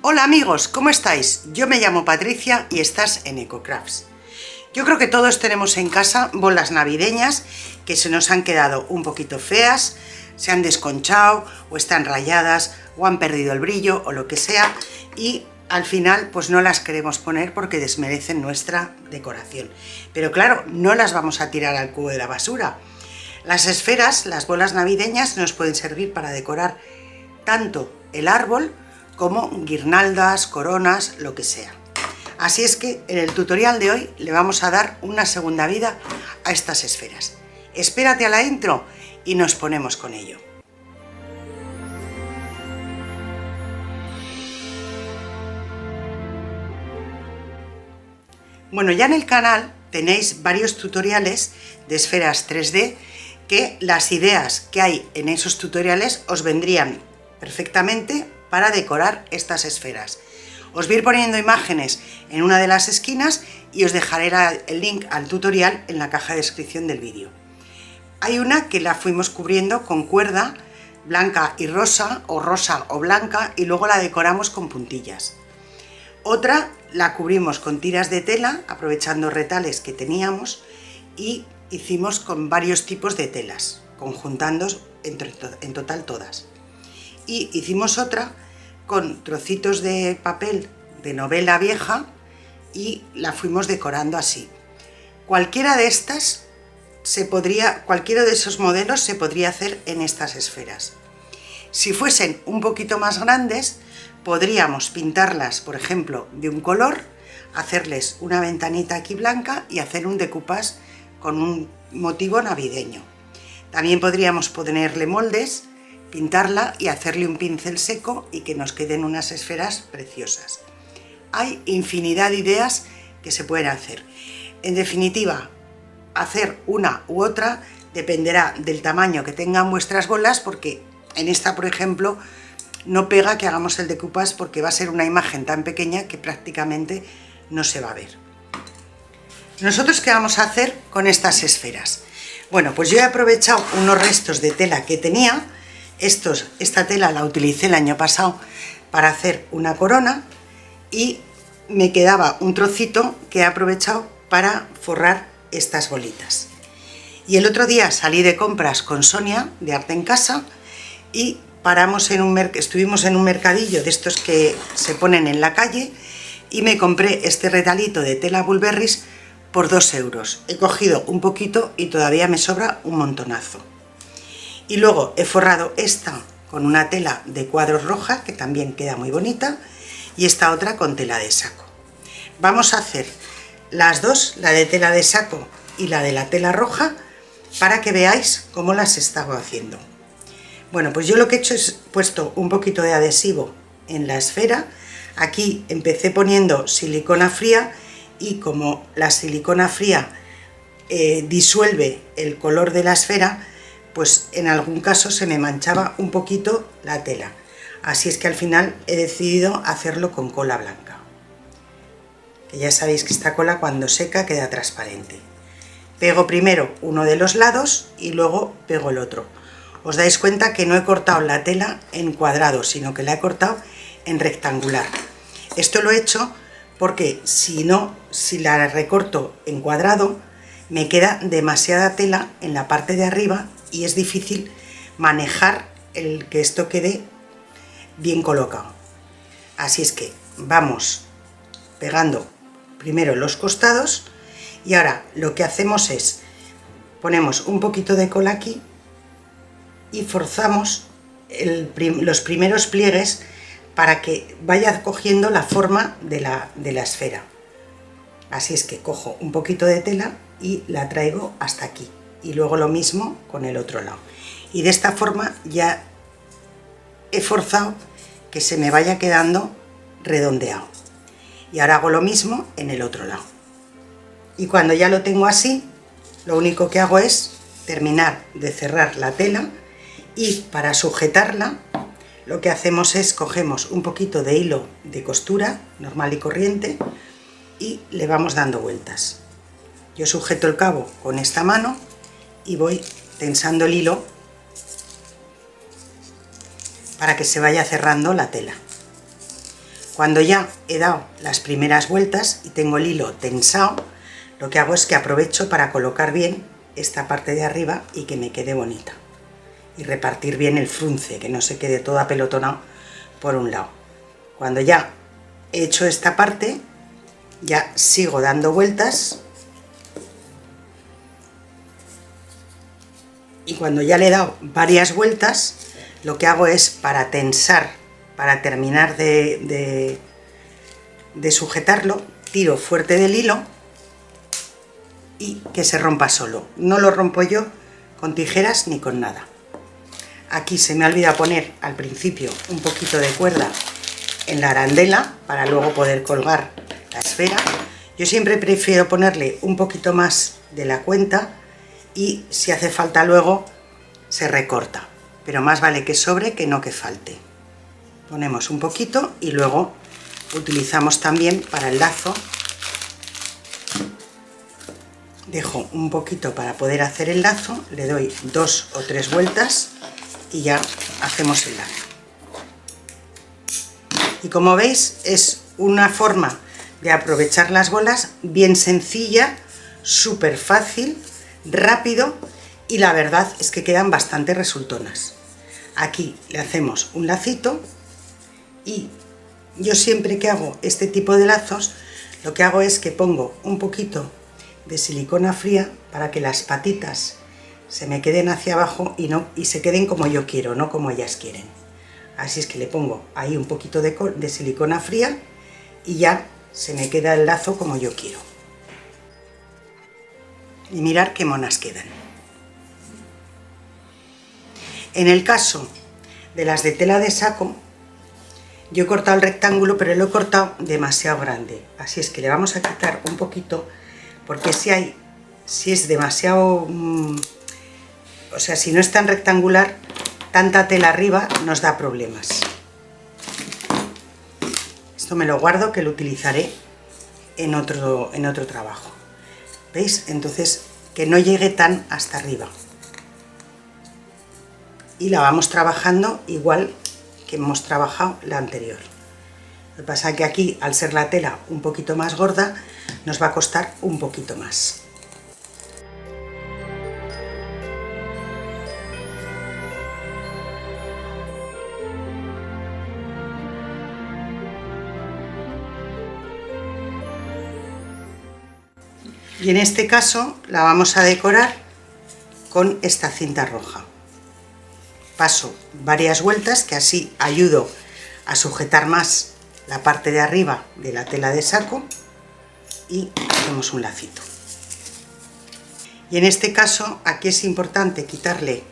Hola amigos, ¿cómo estáis? Yo me llamo Patricia y estás en EcoCrafts. Yo creo que todos tenemos en casa bolas navideñas que se nos han quedado un poquito feas, se han desconchado o están rayadas o han perdido el brillo o lo que sea, y al final pues no las queremos poner porque desmerecen nuestra decoración. Pero claro, no las vamos a tirar al cubo de la basura. Las esferas, las bolas navideñas, nos pueden servir para decorar tanto el árbol como guirnaldas, coronas, lo que sea. Así es que en el tutorial de hoy le vamos a dar una segunda vida a estas esferas. Espérate a la intro y nos ponemos con ello. Bueno, ya en el canal tenéis varios tutoriales de esferas 3D que las ideas que hay en esos tutoriales os vendrían perfectamente para decorar estas esferas. Os voy a ir poniendo imágenes en una de las esquinas y os dejaré el link al tutorial en la caja de descripción del vídeo. Hay una que la fuimos cubriendo con cuerda blanca y rosa o blanca, y luego la decoramos con puntillas. Otra la cubrimos con tiras de tela, aprovechando retales que teníamos, y hicimos con varios tipos de telas, conjuntando en total todas. Y hicimos otra con trocitos de papel de novela vieja y la fuimos decorando así. Cualquiera de estas cualquiera de esos modelos se podría hacer en estas esferas. Si fuesen un poquito más grandes, podríamos pintarlas, por ejemplo, de un color, hacerles una ventanita aquí blanca y hacer un decoupage con un motivo navideño. También podríamos ponerle moldes, pintarla y hacerle un pincel seco y que nos queden unas esferas preciosas. Hay infinidad de ideas que se pueden hacer. En definitiva, hacer una u otra dependerá del tamaño que tengan vuestras bolas, porque en esta, por ejemplo, no pega que hagamos el decoupage porque va a ser una imagen tan pequeña que prácticamente no se va a ver. ¿Nosotros qué vamos a hacer con estas esferas? Bueno, pues yo he aprovechado unos restos de tela que tenía. Esta tela la utilicé el año pasado para hacer una corona y me quedaba un trocito que he aprovechado para forrar estas bolitas. Y el otro día salí de compras con Sonia de Arte en Casa y estuvimos en un mercadillo de estos que se ponen en la calle y me compré este retalito de tela Bulberris por 2 euros. He cogido un poquito y todavía me sobra un montonazo. Y luego he forrado esta con una tela de cuadros roja, que también queda muy bonita, y esta otra con tela de saco. Vamos a hacer las dos, la de tela de saco y la de la tela roja, para que veáis cómo las estaba haciendo. Bueno, pues yo lo que he hecho es puesto un poquito de adhesivo en la esfera. Aquí empecé poniendo silicona fría y como la silicona fría disuelve el color de la esfera, pues en algún caso se me manchaba un poquito la tela. Así es que al final he decidido hacerlo con cola blanca. Que ya sabéis que esta cola cuando seca queda transparente. Pego primero uno de los lados y luego pego el otro. Os dais cuenta que no he cortado la tela en cuadrado, sino que la he cortado en rectangular. Esto lo he hecho porque si la recorto en cuadrado, me queda demasiada tela en la parte de arriba y es difícil manejar el que esto quede bien colocado. Así es que vamos pegando primero los costados y ahora lo que hacemos es ponemos un poquito de cola aquí y forzamos los primeros pliegues para que vaya cogiendo la forma de la esfera. Así es que cojo un poquito de tela y la traigo hasta aquí. Y luego lo mismo con el otro lado. Y de esta forma ya he forzado que se me vaya quedando redondeado. Y ahora hago lo mismo en el otro lado. Y cuando ya lo tengo así, lo único que hago es terminar de cerrar la tela y para sujetarla lo que hacemos es cogemos un poquito de hilo de costura normal y corriente y le vamos dando vueltas. Yo sujeto el cabo con esta mano y voy tensando el hilo para que se vaya cerrando la tela. Cuando ya he dado las primeras vueltas y tengo el hilo tensado, lo que hago es que aprovecho para colocar bien esta parte de arriba y que me quede bonita. Y repartir bien el frunce, que no se quede todo apelotonado por un lado. Cuando ya he hecho esta parte, ya sigo dando vueltas. Y cuando ya le he dado varias vueltas, lo que hago es, para tensar, para terminar de sujetarlo, tiro fuerte del hilo y que se rompa solo. No lo rompo yo con tijeras ni con nada. Aquí se me olvida poner al principio un poquito de cuerda en la arandela para luego poder colgar la esfera. Yo siempre prefiero ponerle un poquito más de la cuenta y si hace falta luego se recorta, pero más vale que sobre que no que falte. Ponemos un poquito y luego utilizamos también para el lazo. Dejo un poquito para poder hacer el lazo, le doy 2 o 3 vueltas y ya hacemos el lazo. Y como veis, es una forma de aprovechar las bolas bien sencilla, súper fácil, rápido, y la verdad es que quedan bastante resultonas. Aquí le hacemos un lacito y yo siempre que hago este tipo de lazos, lo que hago es que pongo un poquito de silicona fría para que las patitas se me queden hacia abajo y se queden como yo quiero, no como ellas quieren. Así es que le pongo ahí un poquito de silicona fría y ya se me queda el lazo como yo quiero. Y mirad qué monas quedan. En el caso de las de tela de saco, yo he cortado el rectángulo, pero lo he cortado demasiado grande. Así es que le vamos a quitar un poquito, porque si es demasiado, o sea, si no es tan rectangular, tanta tela arriba nos da problemas. Esto me lo guardo, que lo utilizaré en otro trabajo. ¿Veis? Entonces, que no llegue tan hasta arriba. Y la vamos trabajando igual que hemos trabajado la anterior. Lo que pasa es que aquí, al ser la tela un poquito más gorda, nos va a costar un poquito más. Y en este caso la vamos a decorar con esta cinta roja. Paso varias vueltas, que así ayudo a sujetar más la parte de arriba de la tela de saco, y hacemos un lacito. Y en este caso aquí es importante quitarle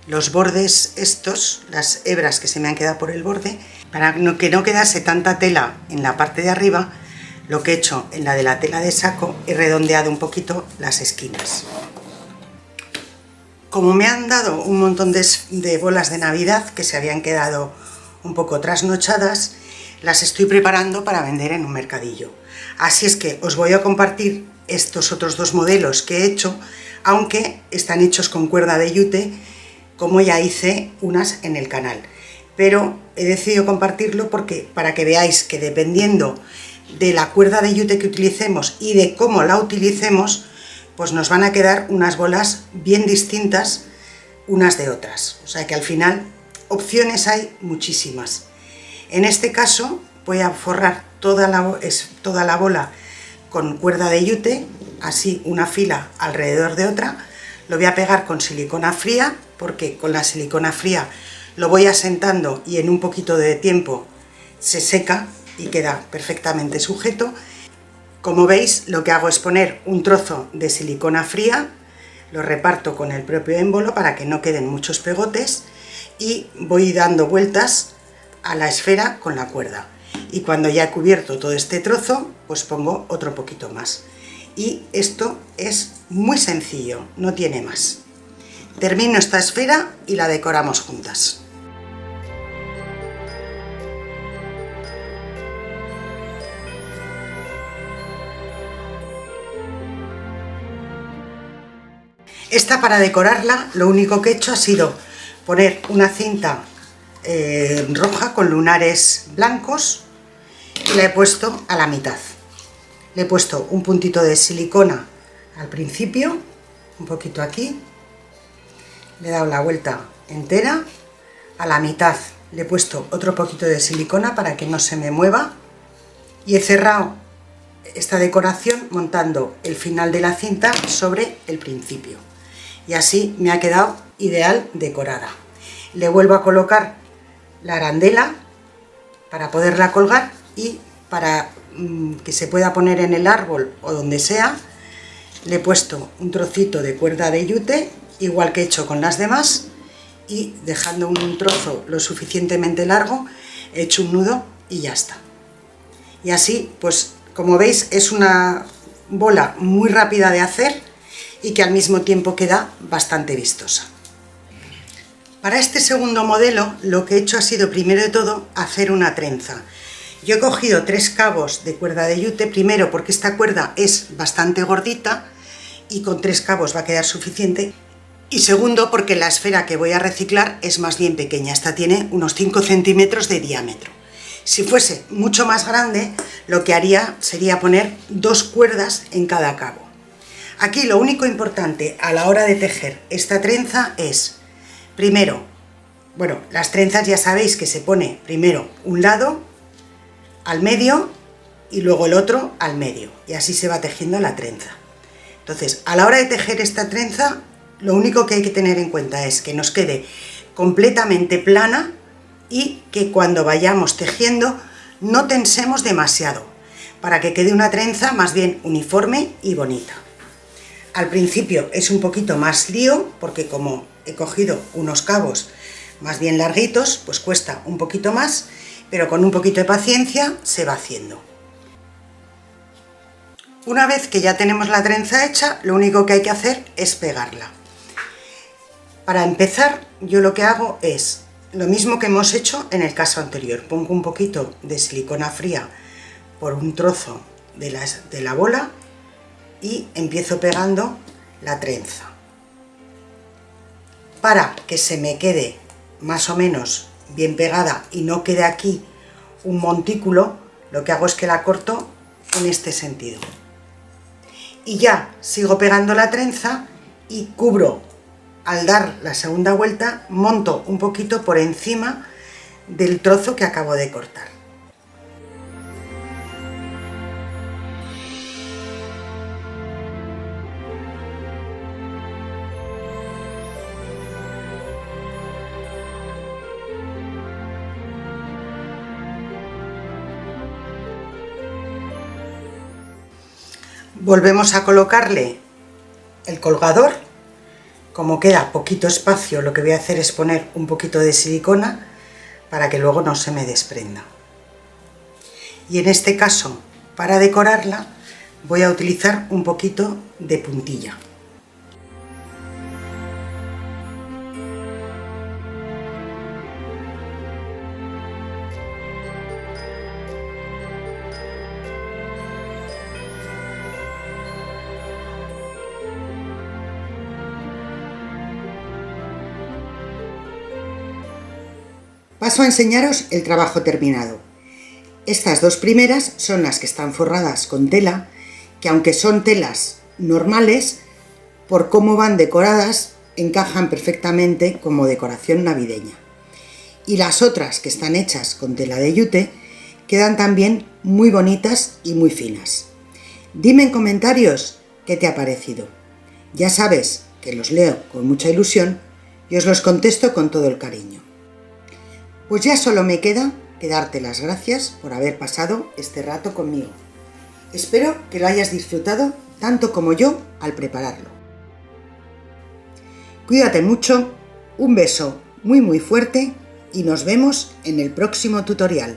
los bordes estos, las hebras que se me han quedado por el borde, para que no quedase tanta tela en la parte de arriba. Lo que he hecho en la de la tela de saco, he redondeado un poquito las esquinas. Como me han dado un montón de bolas de Navidad que se habían quedado un poco trasnochadas, las estoy preparando para vender en un mercadillo. Así es que os voy a compartir estos otros dos modelos que he hecho, aunque están hechos con cuerda de yute, como ya hice unas en el canal. Pero he decidido compartirlo para que veáis que dependiendo de la cuerda de yute que utilicemos y de cómo la utilicemos, pues nos van a quedar unas bolas bien distintas unas de otras. O sea que al final opciones hay muchísimas. En este caso voy a forrar toda la bola con cuerda de yute, así una fila alrededor de otra. Lo voy a pegar con silicona fría, porque con la silicona fría lo voy asentando y en un poquito de tiempo se seca y queda perfectamente sujeto. Como veis, lo que hago es poner un trozo de silicona fría, lo reparto con el propio émbolo para que no queden muchos pegotes y voy dando vueltas a la esfera con la cuerda. Y cuando ya he cubierto todo este trozo, pues pongo otro poquito más. Y esto es muy sencillo, no tiene más. Termino esta esfera y la decoramos juntas. Esta, para decorarla, lo único que he hecho ha sido poner una cinta roja con lunares blancos y la he puesto a la mitad. Le he puesto un puntito de silicona al principio, un poquito aquí, le he dado la vuelta entera, a la mitad le he puesto otro poquito de silicona para que no se me mueva y he cerrado esta decoración montando el final de la cinta sobre el principio y así me ha quedado ideal decorada. Le vuelvo a colocar la arandela para poderla colgar y para que se pueda poner en el árbol o donde sea, le he puesto un trocito de cuerda de yute, igual que he hecho con las demás, y dejando un trozo lo suficientemente largo, he hecho un nudo y ya está. Y así, pues como veis, es una bola muy rápida de hacer y que al mismo tiempo queda bastante vistosa. Para este segundo modelo, lo que he hecho ha sido primero de todo hacer una trenza. Yo he cogido 3 cabos de cuerda de yute, primero porque esta cuerda es bastante gordita y con 3 cabos va a quedar suficiente, y segundo porque la esfera que voy a reciclar es más bien pequeña, esta tiene unos 5 centímetros de diámetro. Si fuese mucho más grande, lo que haría sería poner 2 cuerdas en cada cabo. Aquí lo único importante a la hora de tejer esta trenza es, primero, bueno, las trenzas ya sabéis que se pone primero un lado al medio y luego el otro al medio, y así se va tejiendo la trenza. Entonces, a la hora de tejer esta trenza, lo único que hay que tener en cuenta es que nos quede completamente plana y que cuando vayamos tejiendo no tensemos demasiado, para que quede una trenza más bien uniforme y bonita. Al principio es un poquito más lío, porque como he cogido unos cabos más bien larguitos, pues cuesta un poquito más, pero con un poquito de paciencia se va haciendo. Una vez que ya tenemos la trenza hecha, lo único que hay que hacer es pegarla. Para empezar, yo lo que hago es lo mismo que hemos hecho en el caso anterior. Pongo un poquito de silicona fría por un trozo de la bola y empiezo pegando la trenza. Para que se me quede más o menos bien pegada y no quede aquí un montículo, lo que hago es que la corto en este sentido. Y ya sigo pegando la trenza y cubro, al dar la segunda vuelta, monto un poquito por encima del trozo que acabo de cortar. Volvemos a colocarle el colgador. Como queda poquito espacio, lo que voy a hacer es poner un poquito de silicona para que luego no se me desprenda. Y en este caso, para decorarla, voy a utilizar un poquito de puntilla. Paso a enseñaros el trabajo terminado. Estas 2 primeras son las que están forradas con tela, que aunque son telas normales, por cómo van decoradas, encajan perfectamente como decoración navideña. Y las otras, que están hechas con tela de yute, quedan también muy bonitas y muy finas. Dime en comentarios qué te ha parecido. Ya sabes que los leo con mucha ilusión y os los contesto con todo el cariño. Pues ya solo me queda que darte las gracias por haber pasado este rato conmigo. Espero que lo hayas disfrutado tanto como yo al prepararlo. Cuídate mucho, un beso muy fuerte y nos vemos en el próximo tutorial.